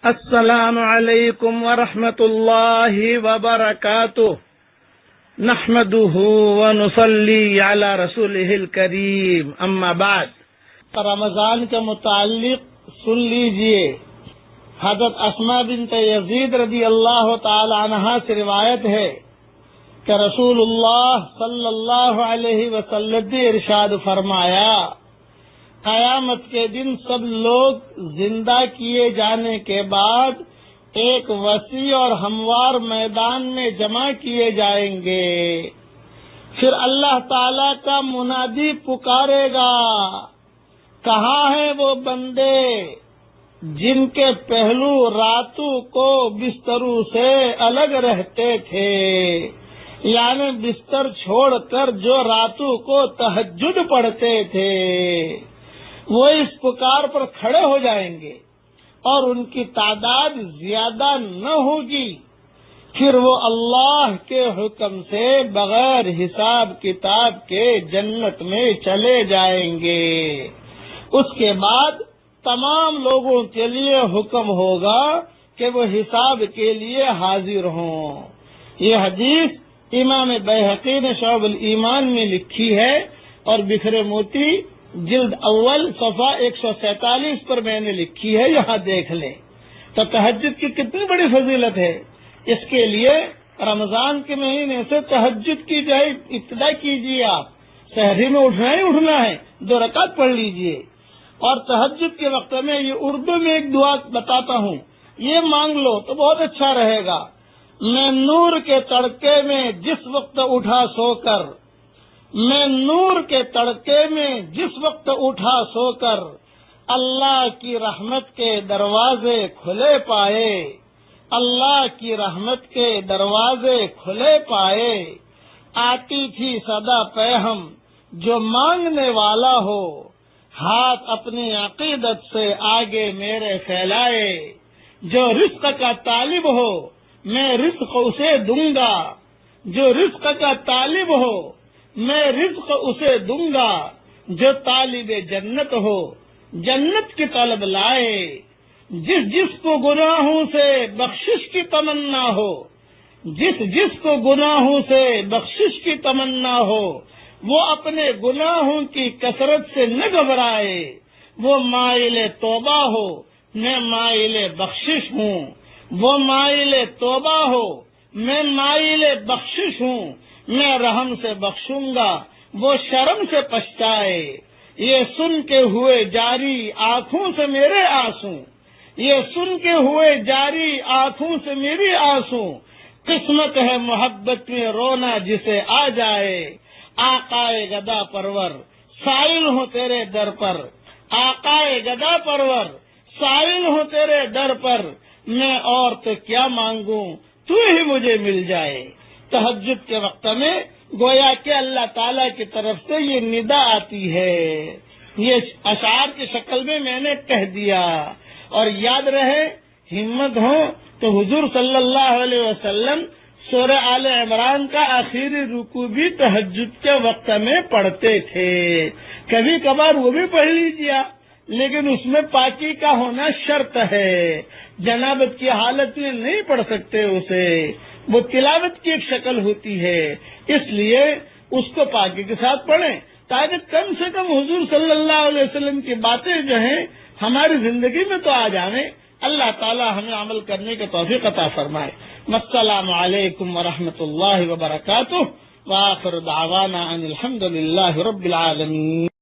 السلام علیکم ورحمۃ اللہ وبرکاتہ نحمده ونصلی علی رسولہ الکریم اما بعد رمضان کے متعلق سن لیجئے۔ حضرت اسماء بنت یزید رضی اللہ تعالی عنہا سے روایت ہے کہ رسول اللہ صلی اللہ علیہ وسلم نے ارشاد فرمایا، قیامت کے دن سب لوگ زندہ کیے جانے کے بعد ایک وسیع اور ہموار میدان میں جمع کیے جائیں گے۔ پھر اللہ تعالیٰ کا منادی پکارے گا، کہاں ہیں وہ بندے جن کے پہلو راتوں کو بستروں سے الگ رہتے تھے، یعنی بستر چھوڑ کر جو راتوں کو تہجد پڑھتے تھے، وہ اس پکار پر کھڑے ہو جائیں گے اور ان کی تعداد زیادہ نہ ہوگی۔ پھر وہ اللہ کے حکم سے بغیر حساب کتاب کے جنت میں چلے جائیں گے۔ اس کے بعد تمام لوگوں کے لیے حکم ہوگا کہ وہ حساب کے لیے حاضر ہوں۔ یہ حدیث امام بیہقی نے شعب الایمان میں لکھی ہے اور بکھرے موتی جلد اول صفحہ 147 پر میں نے لکھی ہے، یہاں دیکھ لیں۔ تو تہجد کی کتنی بڑی فضیلت ہے۔ اس کے لیے رمضان کے مہینے سے تہجد کی جائے ابتدا کیجیے۔ آپ سحری میں اٹھنا ہے 2 رکعت پڑھ لیجیے، اور تہجد کے وقت میں یہ اردو میں ایک دعا بتاتا ہوں، یہ مانگ لو تو بہت اچھا رہے گا۔ میں نور کے تڑکے میں جس وقت اٹھا سو کر، میں نور کے تڑکے میں جس وقت اٹھا سو کر، اللہ کی رحمت کے دروازے کھلے پائے، اللہ کی رحمت کے دروازے کھلے پائے، آتی تھی صدا پیہم جو مانگنے والا ہو، ہاتھ اپنی عقیدت سے آگے میرے پھیلائے، جو رزق کا طالب ہو میں رزق اسے دوں گا، جو رزق کا طالب ہو میں رزق اسے دوں گا، جو طالب جنت ہو جنت کی طلب لائے، جس کو گناہوں سے بخشش کی تمنا ہو، جس کو گناہوں سے بخشش کی تمنا ہو، وہ اپنے گناہوں کی کثرت سے نہ گھبرائے، وہ مائل توبہ ہو میں مائل بخشش ہوں، وہ مائل توبہ ہو میں مائل بخشش ہوں، میں رحم سے بخشوں گا وہ شرم سے پچھتائے، یہ سن کے ہوئے جاری آنکھوں سے میرے آنسو، یہ سن کے ہوئے جاری آنکھوں سے میری آنسو، قسمت ہے محبت میں رونا جسے آ جائے، آقائے گدا پرور سائل ہوں تیرے در پر، آقائے گدا پرور سائل ہوں تیرے در پر، میں اور تو کیا مانگوں تو ہی مجھے مل جائے۔ تہجد کے وقت میں گویا کہ اللہ تعالیٰ کی طرف سے یہ ندا آتی ہے، یہ اشعار کی شکل میں میں نے کہہ دیا۔ اور یاد رہے، ہمت ہو تو حضور صلی اللہ علیہ وسلم سورہ آل عمران کا آخری رکوع بھی تہجد کے وقت میں پڑھتے تھے، کبھی کبھار وہ بھی پڑھ لیجیے، لیکن اس میں پاکی کا ہونا شرط ہے، جنابت کی حالت میں نہیں پڑھ سکتے اسے، وہ تلاوت کی ایک شکل ہوتی ہے، اس لیے اس کو پاکی کے ساتھ پڑھیں تاکہ کم سے کم حضور صلی اللہ علیہ وسلم کی باتیں جو ہیں ہماری زندگی میں تو آ جائیں۔ اللہ تعالی ہمیں عمل کرنے کی توفیق عطا فرمائے۔ السلام علیکم ورحمۃ اللہ وبرکاتہ، وآخر دعوانا ان الحمد للہ رب العالمین۔